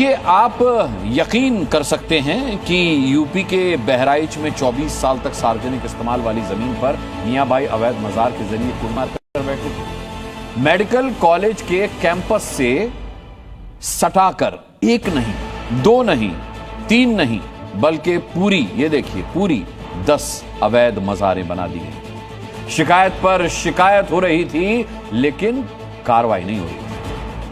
देखिए, आप यकीन कर सकते हैं कि यूपी के बहराइच में 24 साल तक सार्वजनिक इस्तेमाल वाली जमीन पर मियां भाई अवैध मजार के जरिए कुमार कर बैठे थे। मेडिकल कॉलेज के कैंपस से सटाकर एक नहीं, दो नहीं, तीन नहीं, बल्कि पूरी, ये देखिए, पूरी 10 अवैध मजारें बना दी गई। शिकायत पर शिकायत हो रही थी, लेकिन कार्रवाई नहीं हो रही थी।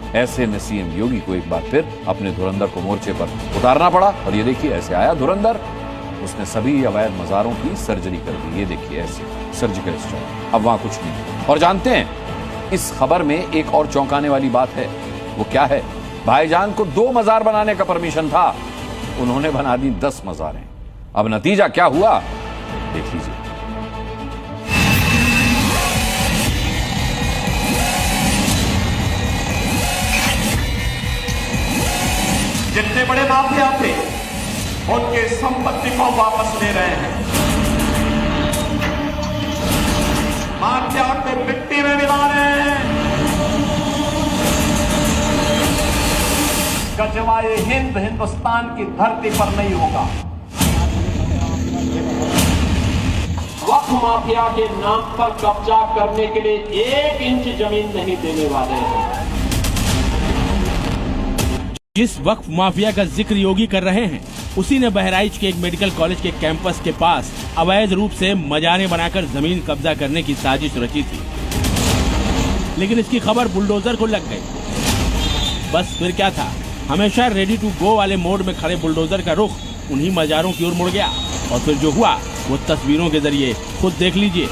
ऐसे में सीएम योगी को एक बार फिर अपने धुरंधर को मोर्चे पर उतारना पड़ा। और ये देखिए, ऐसे आया धुरंधर, उसने सभी अवैध मजारों की सर्जरी कर दी। ये देखिए, ऐसे सर्जिकल स्ट्राइक। अब वहां कुछ नहीं। और जानते हैं, इस खबर में एक और चौंकाने वाली बात है। वो क्या है? भाईजान को 2 मजार बनाने का परमिशन था, उन्होंने बना दी 10 मजारें। अब नतीजा क्या हुआ, देख लीजिए। जितने बड़े माफिया थे, उनके संपत्ति को वापस ले रहे हैं। माफिया को मिट्टी में मिला रहे हैं। गजवाए हिंद हिंदुस्तान की धरती पर नहीं होगा। वक्फ माफिया के नाम पर कब्जा करने के लिए 1 इंच जमीन नहीं देने वाले हैं। जिस वक्फ माफिया का जिक्र योगी कर रहे हैं, उसी ने बहराइच के एक मेडिकल कॉलेज के कैंपस के पास अवैध रूप से मजारें बनाकर जमीन कब्जा करने की साजिश रची थी। लेकिन इसकी खबर बुलडोजर को लग गई। बस फिर क्या था, हमेशा रेडी टू गो वाले मोड में खड़े बुलडोजर का रुख उन्हीं मजारों की ओर मुड़ गया। और फिर जो हुआ वो तस्वीरों के जरिए खुद देख लीजिए।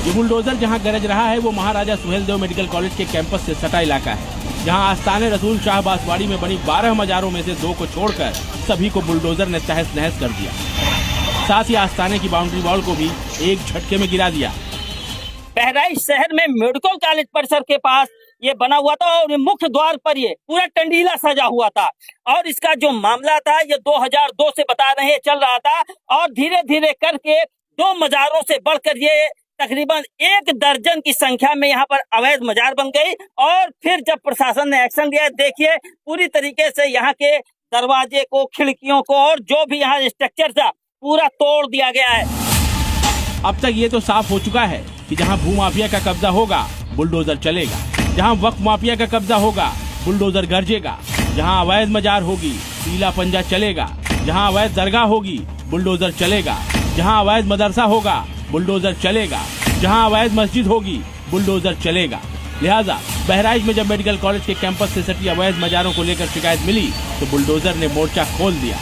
ये बुलडोजर जहां गरज रहा है, वो महाराजा सुहेलदेव मेडिकल कॉलेज के कैंपस से सटा इलाका है, जहां आस्ताने रसूल शाह बांसवाड़ी में बनी 12 मजारों में से 2 को छोड़कर सभी को बुलडोजर ने तहस नहस कर दिया। साथ ही आस्ताने की बाउंड्री वॉल को भी एक झटके में गिरा दिया। बहराइच शहर में मेडिकल कॉलेज परिसर के पास ये बना हुआ था और मुख्य द्वार पर ये पूरा टंडीला सजा हुआ था। और इसका जो मामला था, ये 2002 से बता रहे हैं चल रहा था। और धीरे धीरे करके 2 मजारों से बढ़कर ये तकरीबन 1 दर्जन की संख्या में यहाँ पर अवैध मजार बन गई। और फिर जब प्रशासन ने एक्शन लिया, देखिए पूरी तरीके से यहाँ के दरवाजे को, खिड़कियों को और जो भी यहाँ स्ट्रक्चर था, पूरा तोड़ दिया गया है। अब तक ये तो साफ हो चुका है कि जहाँ भूमाफिया का कब्जा होगा, बुलडोजर चलेगा। जहाँ वक्फ माफिया का कब्जा होगा, बुलडोजर गरजेगा। जहाँ अवैध मजार होगी, पीला पंजा चलेगा। जहाँ अवैध दरगाह होगी, बुलडोजर चलेगा। जहाँ अवैध मदरसा होगा, बुलडोजर चलेगा। जहां अवैध मस्जिद होगी, बुलडोजर चलेगा। लिहाजा बहराइच में जब मेडिकल कॉलेज के कैंपस से सटी अवैध मजारों को लेकर शिकायत मिली, तो बुलडोजर ने मोर्चा खोल दिया।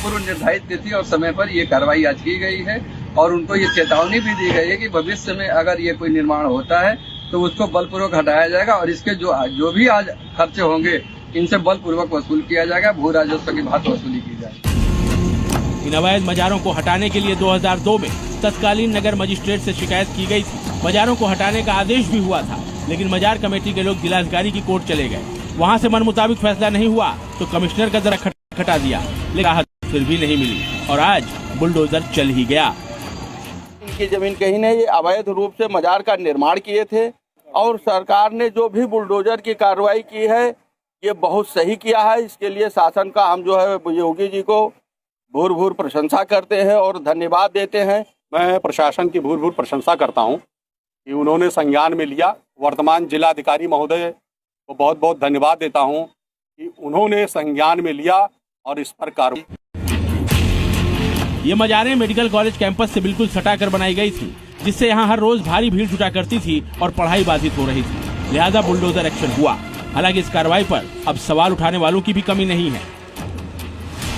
पूर्व निर्धारित तिथि और समय पर ये कार्रवाई आज की गई है और उनको ये चेतावनी भी दी गई है कि भविष्य में अगर ये कोई निर्माण होता है तो उसको बलपूर्वक हटाया जाएगा और इसके जो भी आज खर्चे होंगे, इनसे बलपूर्वक वसूल किया जाएगा। भू राजस्व की बात वसूली की जाएगी। इन अवैध मजारों को हटाने के लिए 2002 में तत्कालीन नगर मजिस्ट्रेट से शिकायत की गई थी। मजारों को हटाने का आदेश भी हुआ था, लेकिन मजार कमेटी के लोग जिलाधिकारी की कोर्ट चले गए। वहां से मन मुताबिक फैसला नहीं हुआ तो कमिश्नर का दर खटा दिया, लेकिन राहत फिर भी नहीं मिली और आज बुलडोजर चल ही गया। इनकी जमीन कहीं नहीं, ये अवैध रूप से मजार का निर्माण किए थे और सरकार ने जो भी बुलडोजर की कार्रवाई की है, ये बहुत सही किया है। इसके लिए शासन का हम जो है योगी जी को भूर भूर प्रशंसा करते हैं और धन्यवाद देते हैं। मैं प्रशासन की भूर भूर प्रशंसा करता हूं कि उन्होंने संज्ञान में लिया। वर्तमान जिलाधिकारी महोदय को बहुत बहुत धन्यवाद देता हूं कि उन्होंने संज्ञान में लिया और इस पर कार्रवाई। ये मजारें मेडिकल कॉलेज कैंपस से बिल्कुल सटाकर बनाई गई थी, जिससे यहाँ हर रोज भारी भीड़ जुटा करती थी और पढ़ाई बाधित हो रही थी। लिहाजा बुलडोजर एक्शन हुआ। हालांकि इस कार्रवाई पर अब सवाल उठाने वालों की भी कमी नहीं है।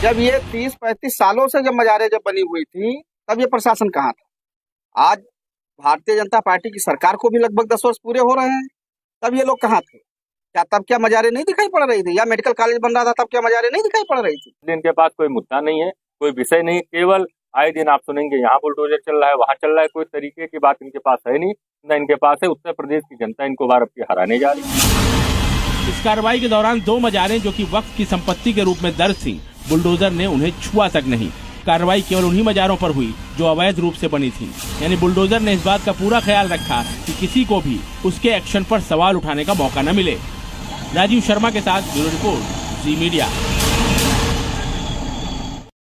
जब ये 30-35 सालों से जब मजारें बनी हुई थी, तब ये प्रशासन कहाँ था? आज भारतीय जनता पार्टी की सरकार को भी लगभग 10 वर्ष पूरे हो रहे हैं, तब ये लोग कहाँ थे? क्या मजारें नहीं दिखाई पड़ रही थी? या मेडिकल कॉलेज बन रहा था तब क्या मजारें नहीं दिखाई पड़ रही थी? इनके पास कोई मुद्दा नहीं है, कोई विषय नहीं, केवल आए दिन आप सुनेंगे यहाँ बुलडोजर चल रहा है, वहाँ चल रहा है। कोई तरीके की बात इनके पास है नहीं, न इनके पास है। उत्तर प्रदेश की जनता इनको बार अब हराने जा रही है। इस कार्रवाई के दौरान 2 मजारें जो कि वक्फ की संपत्ति के रूप में दर्ज थी, बुलडोजर ने उन्हें छुआ तक नहीं। कार्रवाई केवल उन्हीं मजारों पर हुई जो अवैध रूप से बनी थी। यानी बुलडोजर ने इस बात का पूरा ख्याल रखा कि किसी को भी उसके एक्शन पर सवाल उठाने का मौका न मिले। राजीव शर्मा के साथ ब्यूरो रिपोर्ट जी मीडिया।